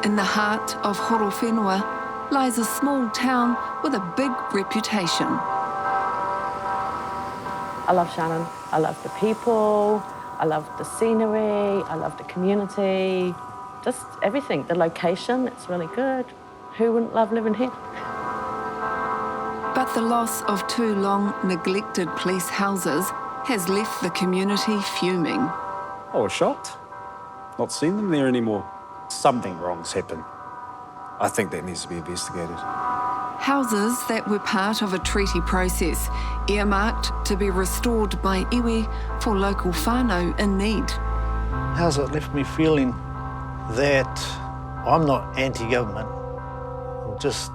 In the heart of Horowhenua lies a small town with a big reputation. I love Shannon. I love the people, I love the scenery, I love the community, just everything. The location, it's really good. Who wouldn't love living here? But the loss of 2 long neglected police houses has left the community fuming. I was shocked. Not seeing them there anymore. Something wrong's happened. I think that needs to be investigated. Houses that were part of a treaty process, earmarked to be restored by iwi for local whānau in need. How's it left me feeling that I'm not anti-government, I'm just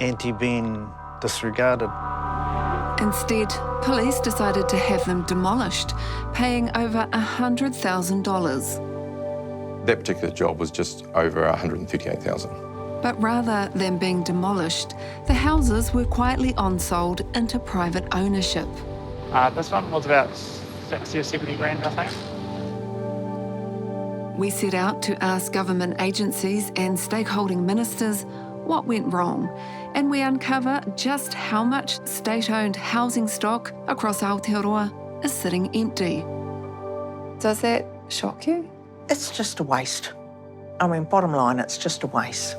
anti-being disregarded. Instead, police decided to have them demolished, paying over $100,000. That particular job was just over $138,000. But rather than being demolished, the houses were quietly on-sold into private ownership. This one was about 60 or 70 grand, I think. We set out to ask government agencies and stakeholding ministers what went wrong, and we uncover just how much state-owned housing stock across Aotearoa is sitting empty. Does that shock you? It's just a waste. I mean, bottom line, it's just a waste.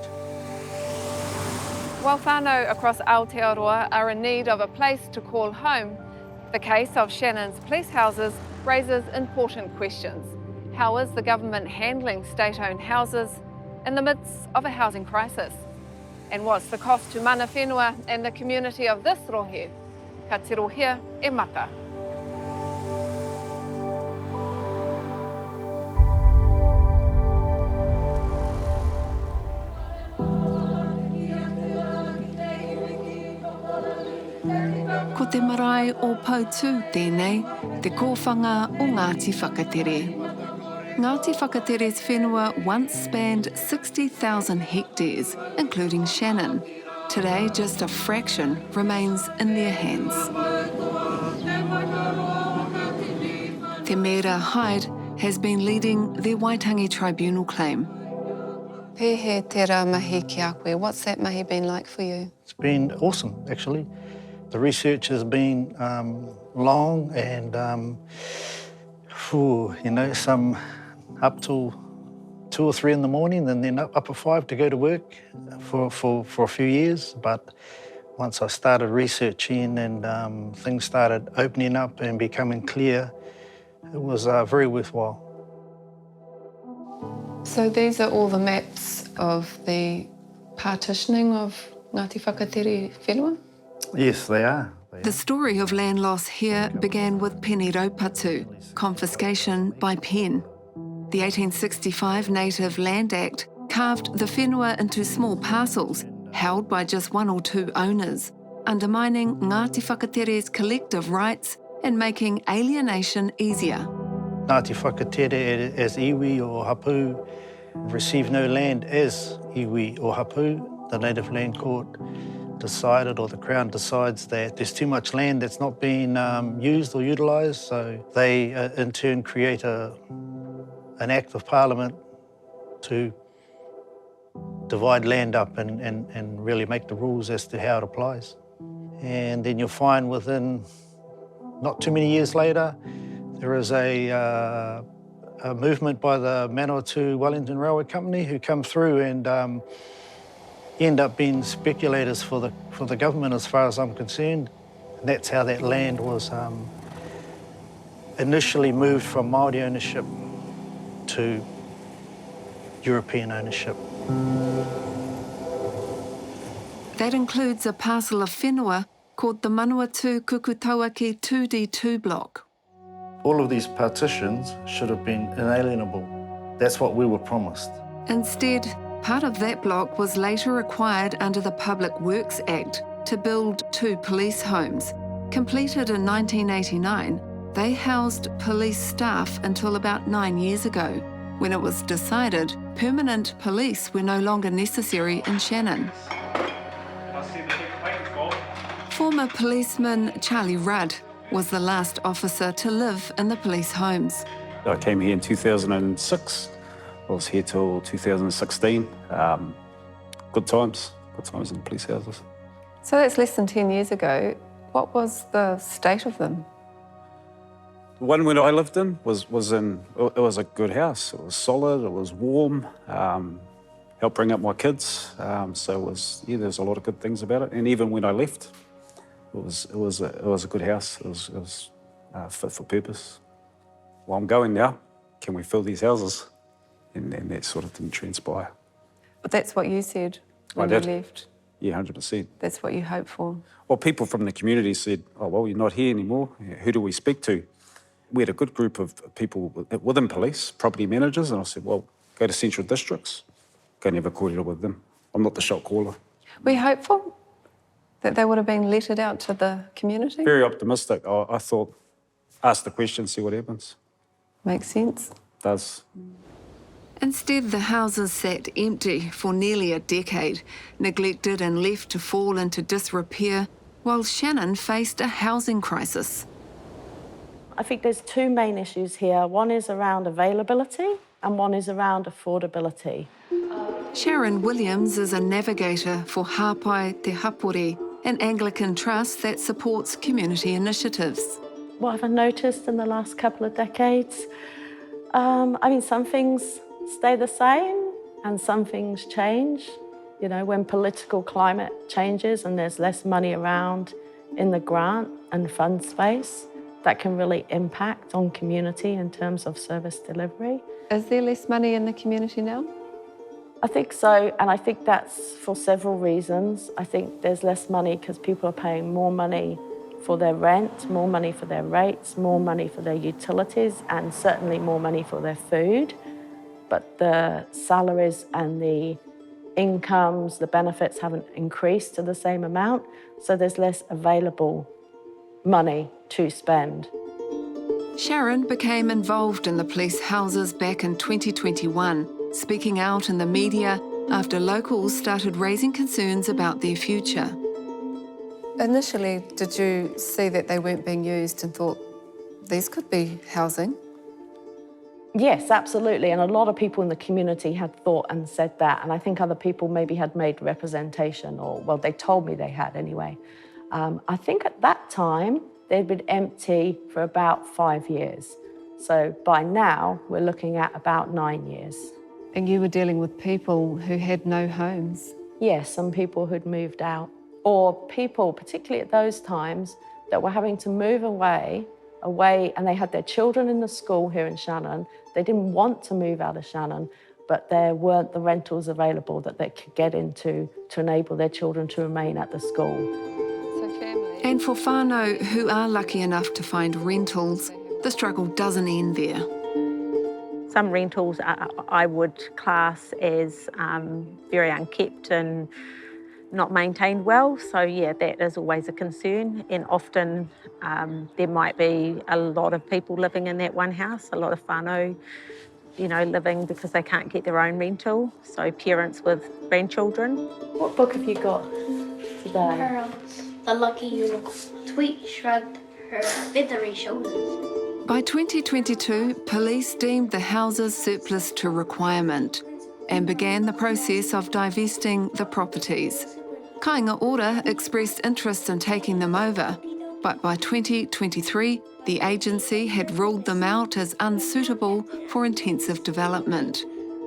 While whānau across Aotearoa are in need of a place to call home, the case of Shannon's police houses raises important questions. How is the government handling state-owned houses in the midst of a housing crisis? And what's the cost to mana whenua and the community of this rohe? Ka te rohea e mata. Ko te marae o Pautū tēnei, te kōwhanga o Ngāti Whakatere. Ngāti Whakatere's whenua once spanned 60,000 hectares, including Shannon. Today, just a fraction remains in their hands. Te Mera Hyde has been leading their Waitangi Tribunal claim. Pēhe te rā mahi ki a koe. What's that mahi been like for you? It's been awesome, actually. The research has been long and, some up till 2 or 3 in the morning and then up at 5 to go to work for a few years. But once I started researching and things started opening up and becoming clear, it was very worthwhile. So these are all the maps of the partitioning of Ngāti Whakatere whenua? Yes, they are. The story of land loss here began with pene raupatu, confiscation by pen. The 1865 Native Land Act carved the whenua into small parcels held by just 1 or 2 owners, undermining Ngāti Whakatere's collective rights and making alienation easier. Ngāti Whakatere as iwi or hapu received no land as iwi or hapu. The Native Land Court decided, or the Crown decides, that there's too much land that's not being used or utilised, so they in turn create an Act of Parliament to divide land up and really make the rules as to how it applies. And then you'll find within not too many years later, there is a movement by the Manawatu Wellington Railway Company who come through and end up being speculators for the government as far as I'm concerned. And that's how that land was initially moved from Māori ownership to European ownership. That includes a parcel of whenua called the Manawatu Kukutauaki 2D2 block. All of these partitions should have been inalienable. That's what we were promised. Instead, part of that block was later acquired under the Public Works Act to build 2 police homes. Completed in 1989, they housed police staff until about 9 years ago, when it was decided permanent police were no longer necessary in Shannon. Former policeman Charlie Rudd was the last officer to live in the police homes. I came here in 2006 I was here till 2016. Good times in the police houses. So that's less than 10 years ago. What was the state of them? The one when I lived in was a good house. It was solid, it was warm, helped bring up my kids. So there's a lot of good things about it. And even when I left, it was a good house. It was fit for purpose. Well, I'm going now. Can we fill these houses? And that sort of didn't transpire. But that's what you said when I you did. left. Yeah, 100%. That's what you hoped for. Well, people from the community said, oh, well, you're not here anymore. Who do we speak to? We had a good group of people within police, property managers, and I said, well, go to central districts, go and have a cordial with them. I'm not the shot caller. Were you hopeful that they would have been lettered out to the community? Very optimistic. I thought, ask the question, see what happens. Makes sense. Does. Instead, the houses sat empty for nearly a decade, neglected and left to fall into disrepair, while Shannon faced a housing crisis. I think there's two main issues here. One is around availability and one is around affordability. Sharon Williams is a navigator for Hāpai Te Hapori, an Anglican trust that supports community initiatives. What have I noticed in the last couple of decades? Some things stay the same and some things change. You know, when political climate changes and there's less money around in the grant and fund space, that can really impact on community in terms of service delivery. Is there less money in the community now? I think so, and I think that's for several reasons. I think there's less money because people are paying more money for their rent, more money for their rates, more money for their utilities, and certainly more money for their food. But the salaries and the incomes, the benefits haven't increased to the same amount, so there's less available money to spend. Sharon became involved in the police houses back in 2021, speaking out in the media after locals started raising concerns about their future. Initially, did you see that they weren't being used and thought, these could be housing? Yes, absolutely. And a lot of people in the community had thought and said that. And I think other people maybe had made representation, or, well, they told me they had anyway. I think at that time, they'd been empty for about 5 years. So by now, we're looking at about 9 years. And you were dealing with people who had no homes? Yes, some people who'd moved out. Or people, particularly at those times, that were having to move away, and they had their children in the school here in Shannon. They didn't want to move out of Shannon, but there weren't the rentals available that they could get into to enable their children to remain at the school. So family. And for whānau who are lucky enough to find rentals, the struggle doesn't end there. Some rentals I would class as very unkept and not maintained well, so yeah, that is always a concern. And often there might be a lot of people living in that one house, a lot of whānau, living because they can't get their own rental, so parents with grandchildren. What book have you got today? Pearls, the lucky unicorn. Tweet shrugged her feathery shoulders. By 2022, police deemed the houses surplus to requirement and began the process of divesting the properties. Kāinga Ora expressed interest in taking them over, but by 2023, the agency had ruled them out as unsuitable for intensive development.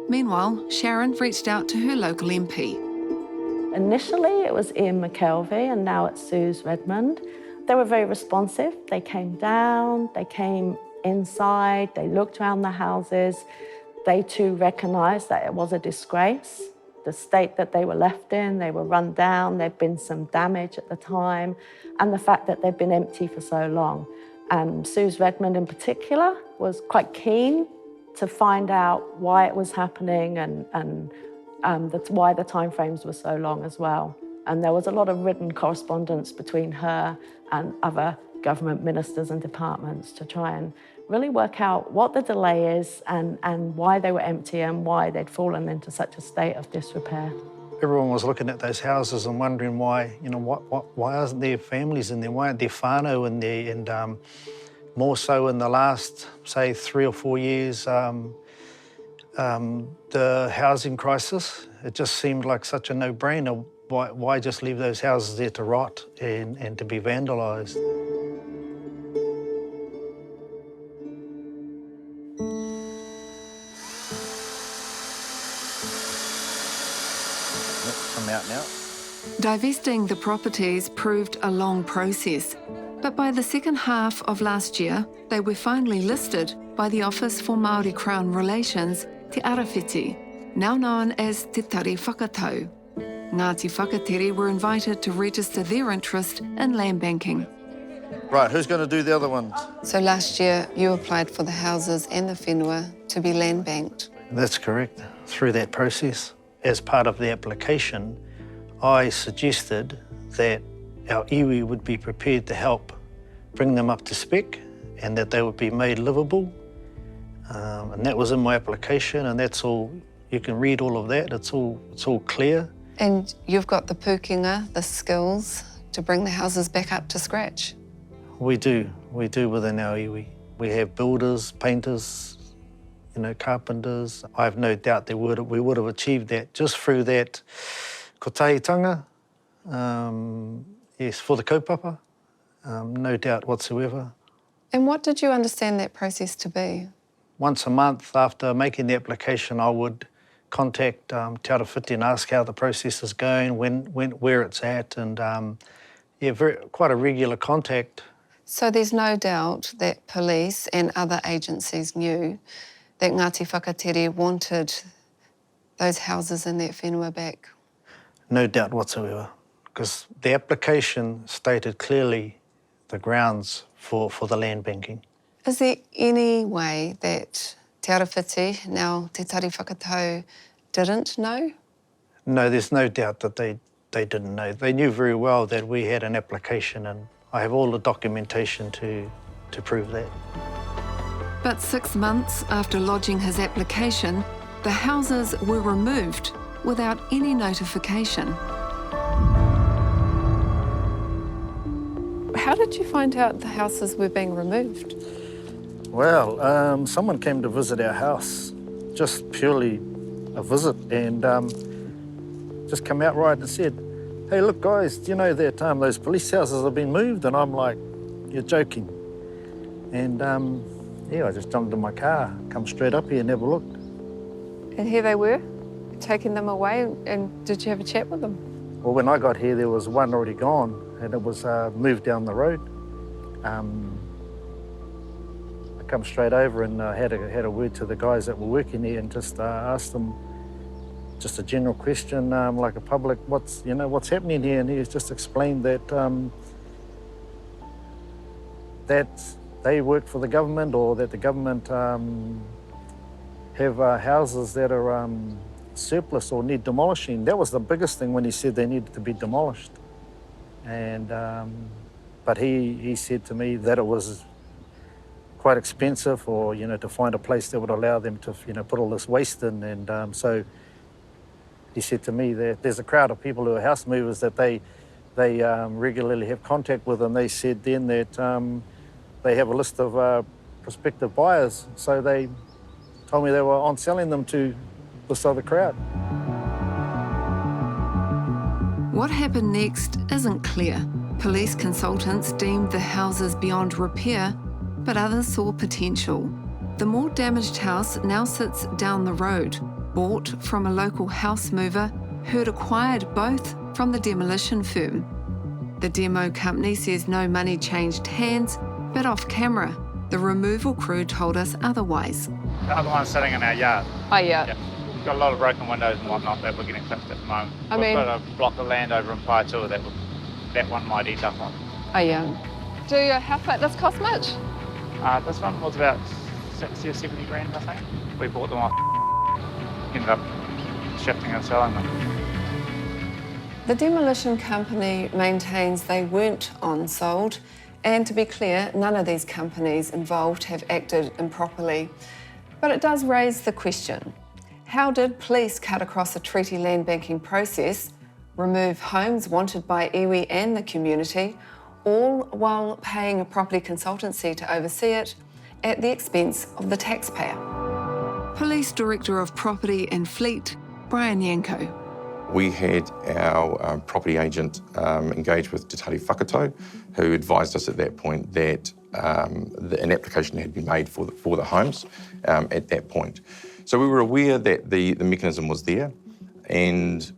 Meanwhile, Sharon reached out to her local MP. Initially, it was Ian McKelvey, and now it's Suze Redmond. They were very responsive. They came down, they came inside, they looked around the houses. They too recognised that it was a disgrace. The state that they were left in, they were run down, there'd been some damage at the time, and the fact that they'd been empty for so long. And Suze Redmond in particular was quite keen to find out why it was happening and why the timeframes were so long as well. And there was a lot of written correspondence between her and other government ministers and departments to try and really work out what the delay is and why they were empty and why they'd fallen into such a state of disrepair. Everyone was looking at those houses and wondering why, why aren't there families in there? Why aren't there whānau in there? And more so in the last, say, 3 or 4 years, The housing crisis, it just seemed like such a no-brainer. Why just leave those houses there to rot and to be vandalised? Come out now. Divesting the properties proved a long process, but by the second half of last year, they were finally listed by the Office for Māori Crown Relations, Te Arawhiti, now known as Te Tari Whakatau. Ngāti Whakatere were invited to register their interest in land banking. Right, who's going to do the other ones? So last year, you applied for the houses and the whenua to be land banked. That's correct. Through that process, as part of the application, I suggested that our iwi would be prepared to help bring them up to spec and that they would be made livable. And that was in my application, and that's all. You can read all of that. It's all clear. And you've got the pukinga, the skills to bring the houses back up to scratch. We do within our iwi. We have builders, painters, carpenters. I have no doubt we would have achieved that just through that kotahitanga, yes, for the kaupapa, no doubt whatsoever. And what did you understand that process to be? Once a month after making the application, I would contact Te Arawhiti and ask how the process is going, where it's at, and quite a regular contact. So there's no doubt that police and other agencies knew that Ngāti Whakatere wanted those houses and that whenua back? No doubt whatsoever, because the application stated clearly the grounds for the land banking. Is there any way that Te Arawhiti, now Te Tari Whakatau, didn't know? No, there's no doubt that they didn't know. They knew very well that we had an application, and I have all the documentation to prove that. But 6 months after lodging his application, the houses were removed without any notification. How did you find out the houses were being removed? Well, someone came to visit our house, just purely a visit, and just come out right and said, "Hey, look, guys, do you know that those police houses have been moved?" And I'm like, "You're joking." And I just jumped in my car, come straight up here, never looked. And here they were, taking them away, and did you have a chat with them? Well, when I got here, there was one already gone, and it was moved down the road. I come straight over and had a word to the guys that were working here and just asked them just a general question, like a public, what's happening here? And he just explained that that they work for the government, or that the government have houses that are surplus or need demolishing. That was the biggest thing when he said they needed to be demolished. And but he said to me that it was quite expensive, or to find a place that would allow them to put all this waste in. And so he said to me that there's a crowd of people who are house movers that they regularly have contact with, and they said then that they have a list of prospective buyers. So they told me they were on selling them to this other crowd. What happened next isn't clear. Police consultants deemed the houses beyond repair, but others saw potential. The more damaged house now sits down the road, bought from a local house mover who'd acquired both from the demolition firm. The demo company says no money changed hands, but off camera, the removal crew told us otherwise. The other one's sitting in our yard. Oh, yeah. We've got a lot of broken windows and whatnot that we're getting fixed at the moment. We've got a block of land over in Pāho that one might eat up on. Oh, yeah. Do your house like this cost much? This one was about 60 or 70 grand, I think. We bought them off, ended up shifting and selling them. The demolition company maintains they weren't on-sold, and to be clear, none of these companies involved have acted improperly. But it does raise the question, how did police cut across a treaty land banking process, remove homes wanted by iwi and the community, all while paying a property consultancy to oversee it at the expense of the taxpayer? Police Director of Property and Fleet, Brian Yanko. We had our property agent engage with Te Tari Whakatere, who advised us at that point that an application had been made for the homes at that point. So we were aware that the mechanism was there, and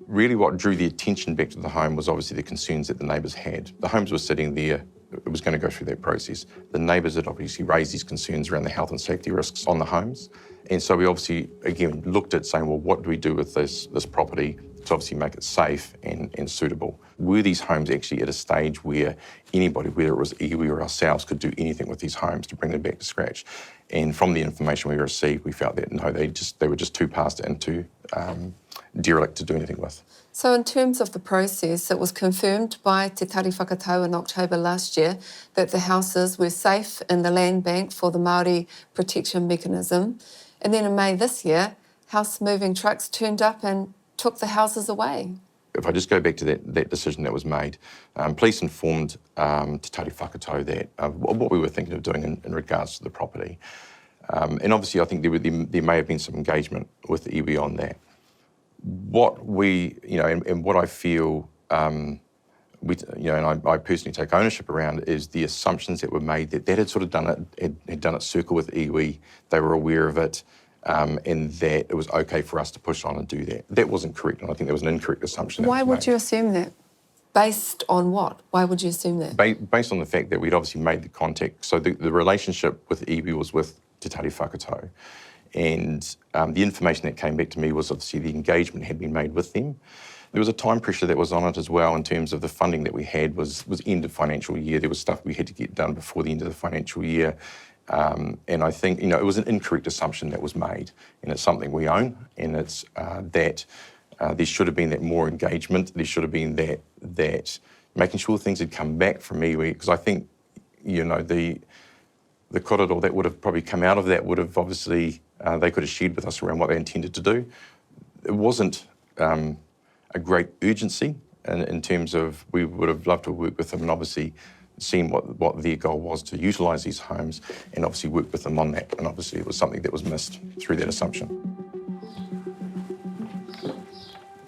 really what drew the attention back to the home was obviously the concerns that the neighbours had. The homes were sitting there, it was going to go through that process. The neighbours had obviously raised these concerns around the health and safety risks on the homes. And so we obviously, again, looked at saying, well, what do we do with this property to obviously make it safe and suitable? Were these homes actually at a stage where anybody, whether it was iwi or ourselves, could do anything with these homes to bring them back to scratch? And from the information we received, we felt that no, they were just too past and too derelict to do anything with. So in terms of the process, it was confirmed by Te Tari Whakatau in October last year that the houses were safe in the land bank for the Māori protection mechanism. And then in May this year, house moving trucks turned up and took the houses away. If I just go back to that decision that was made, police informed Te Tari Whakatau that what we were thinking of doing in regards to the property. And obviously I think there may have been some engagement with the iwi on that. What we, and what I feel, and I personally take ownership around is the assumptions that were made that had sort of done its circle with iwi. They were aware of it, and that it was okay for us to push on and do that. That wasn't correct, and I think there was an incorrect assumption. Why would you assume that? Based on what? Why would you assume that? Based on the fact that we'd obviously made the contact. So the relationship with iwi was with Te Tari Whakatau. And the information that came back to me was obviously the engagement had been made with them. There was a time pressure that was on it as well in terms of the funding that we had was end of financial year. There was stuff we had to get done before the end of the financial year. And I think, it was an incorrect assumption that was made. And it's something we own, and it's that there should have been that more engagement. There should have been that making sure things had come back from iwi, because I think, the korero that would have probably come out of that would have obviously, they could have shared with us around what they intended to do. It wasn't a great urgency in terms of we would have loved to work with them and obviously seen what their goal was to utilise these homes and obviously work with them on that. And obviously it was something that was missed through that assumption.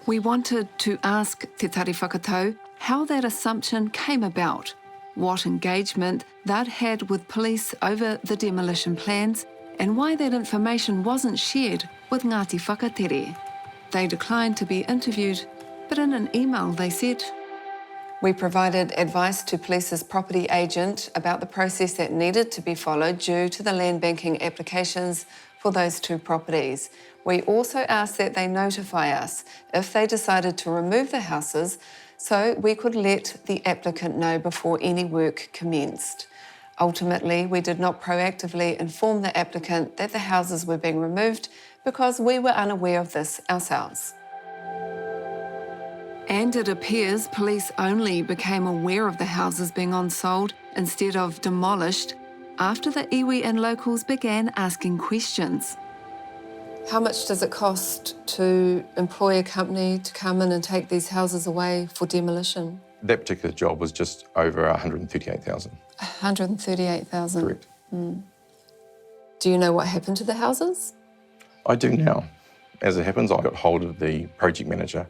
We wanted to ask Te Tari Whakatau how that assumption came about, what engagement they'd had with police over the demolition plans, and why that information wasn't shared with Ngāti Whakatere. They declined to be interviewed, but in an email they said, "We provided advice to police's property agent about the process that needed to be followed due to the land banking applications for those two properties. We also asked that they notify us if they decided to remove the houses so we could let the applicant know before any work commenced. Ultimately, we did not proactively inform the applicant that the houses were being removed because we were unaware of this ourselves." And it appears police only became aware of the houses being on-sold instead of demolished after the iwi and locals began asking questions. How much does it cost to employ a company to come in and take these houses away for demolition? That particular job was just over 138,000. 138,000? Correct. Do you know what happened to the houses? I do now. As it happens, I got hold of the project manager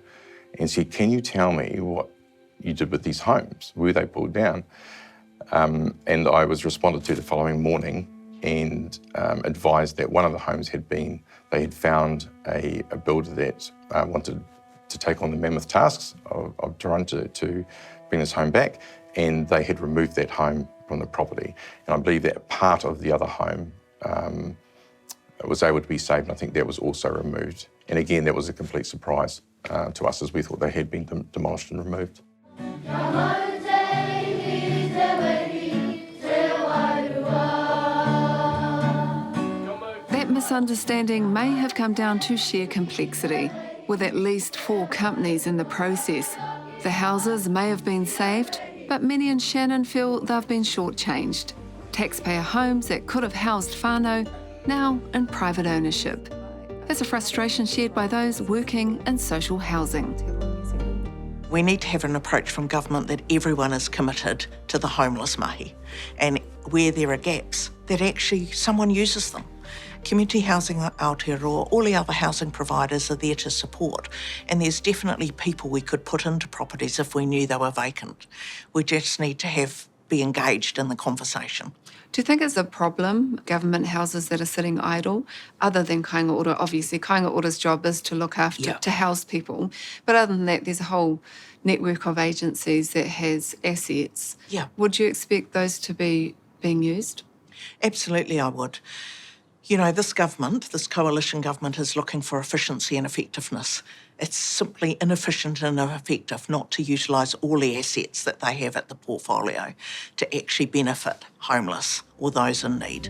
and said, "Can you tell me what you did with these homes? Were they pulled down?" And I was responded to the following morning and advised that one of the homes they had found a builder that wanted to take on the mammoth tasks of trying to bring this home back, and they had removed that home from the property. And I believe that part of the other home was able to be saved, and I think that was also removed. And again, that was a complete surprise to us, as we thought they had been demolished and removed. That misunderstanding may have come down to sheer complexity, with at least 4 companies in the process. The houses may have been saved, but many in Shannon feel they've been shortchanged. Taxpayer homes that could have housed whānau, now in private ownership. There's a frustration shared by those working in social housing. We need to have an approach from government that everyone is committed to the homeless mahi, and where there are gaps, that actually someone uses them. Community Housing Aotearoa, all the other housing providers are there to support, and there's definitely people we could put into properties if we knew they were vacant. We just need to be engaged in the conversation. Do you think it's a problem, government houses that are sitting idle, other than Kāinga Ora? Obviously, Kāinga Ora's job is to look after, to house people. But other than that, there's a whole network of agencies that has assets. Yeah. Would you expect those to be being used? Absolutely, I would. You know, this government, this coalition government, is looking for efficiency and effectiveness. It's simply inefficient and ineffective not to utilise all the assets that they have at the portfolio to actually benefit homeless or those in need.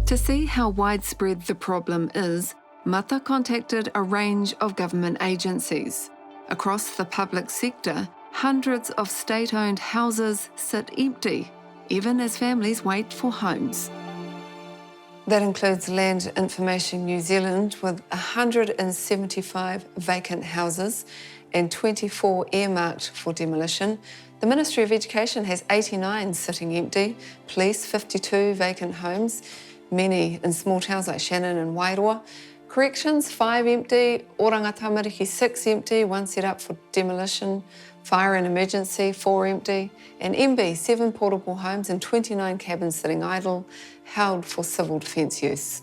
To see how widespread the problem is, Mata contacted a range of government agencies. Across the public sector, hundreds of state-owned houses sit empty, even as families wait for homes. That includes Land Information New Zealand with 175 vacant houses and 24 earmarked for demolition. The Ministry of Education has 89 sitting empty, police 52 vacant homes, many in small towns like Shannon and Wairoa. Corrections 5 empty, Oranga Tamariki 6 empty, 1 set up for demolition. Fire and emergency 4 empty, and MB 7 portable homes and 29 cabins sitting idle, held for civil defence use.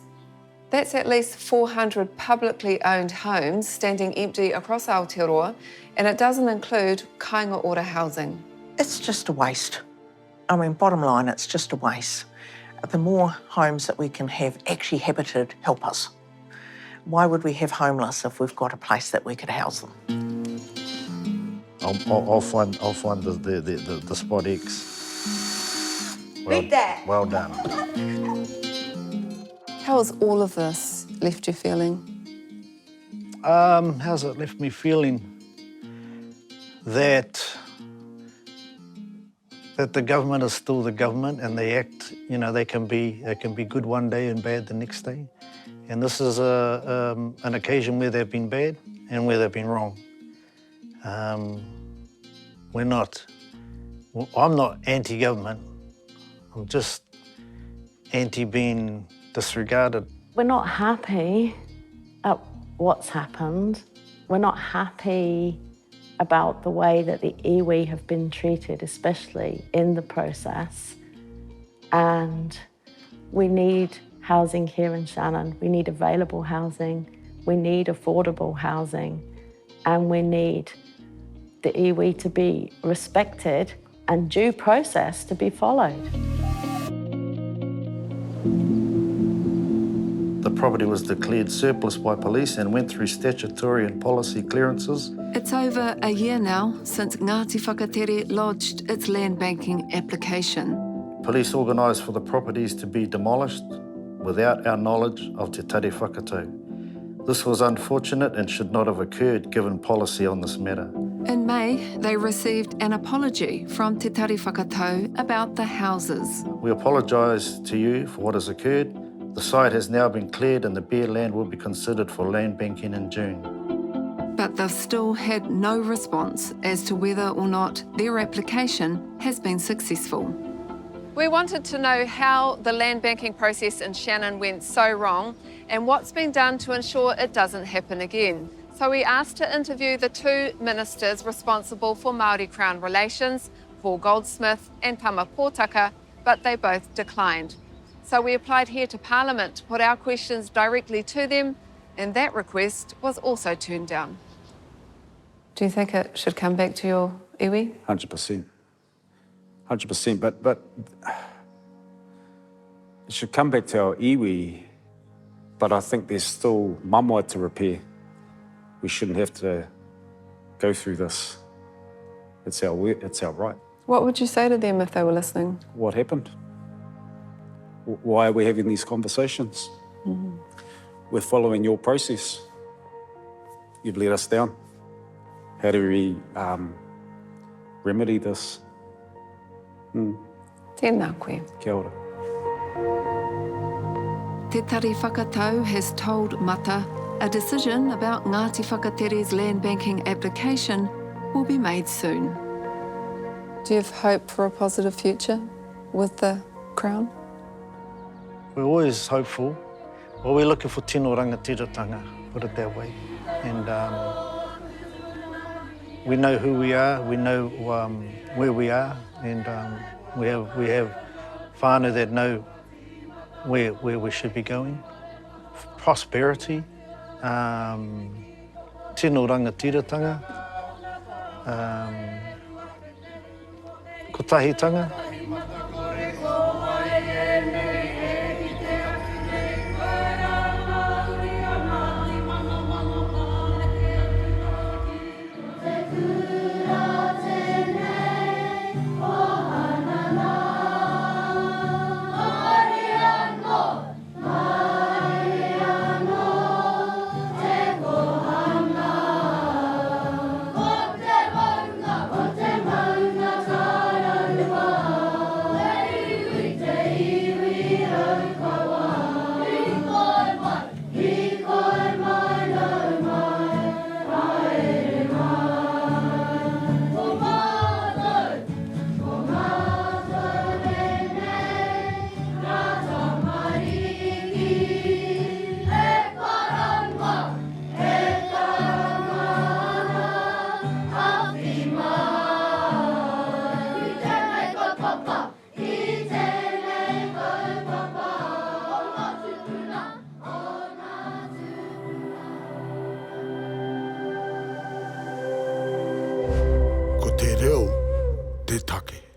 That's at least 400 publicly owned homes standing empty across Aotearoa, and it doesn't include Kāinga Ora housing. It's just a waste. I mean, bottom line, it's just a waste. The more homes that we can have actually habited, help us. Why would we have homeless if we've got a place that we could house them? I'll find the spot X. Well done. How has all of this left you feeling? How's it left me feeling? That the government is still the government, and they act. You know, they can be good one day and bad the next day. And this is an occasion where they've been bad and where they've been wrong. I'm not anti-government. I'm just anti-being disregarded. We're not happy at what's happened. We're not happy about the way that the iwi have been treated, especially in the process. And we need housing here in Shannon. We need available housing. We need affordable housing. And we need the iwi to be respected and due process to be followed. The property was declared surplus by police and went through statutory and policy clearances. It's over a year now since Ngāti Whakatere lodged its land banking application. Police organised for the properties to be demolished without our knowledge of Te Tari Whakatau. This was unfortunate and should not have occurred given policy on this matter. In May, they received an apology from Te Tari Whakatau about the houses. We apologise to you for what has occurred. The site has now been cleared and the bare land will be considered for land banking in June. But they've still had no response as to whether or not their application has been successful. We wanted to know how the land banking process in Shannon went so wrong and what's been done to ensure it doesn't happen again. So we asked to interview the 2 ministers responsible for Māori Crown relations, Paul Goldsmith and Tama Pōtaka, but they both declined. So we applied here to Parliament to put our questions directly to them, and that request was also turned down. Do you think it should come back to your iwi? 100%. 100%, but it should come back to our iwi, but I think there's still mamua to repair. We shouldn't have to go through this. It's our right. What would you say to them if they were listening? What happened? Why are we having these conversations? Mm-hmm. We're following your process. You've let us down. How do we remedy this? Tēnā koe. Kia ora. Te Tari Whakatau has told Mata a decision about Ngāti Whakatere's land banking application will be made soon. Do you have hope for a positive future with the Crown? We're always hopeful. Well, we're looking for tino rangatiratanga, put it that way. And we know who we are, we know where we are, and we have whānau that know where we should be going. Prosperity, tino rangatiratanga, kotahitanga. Ko te reo, te take.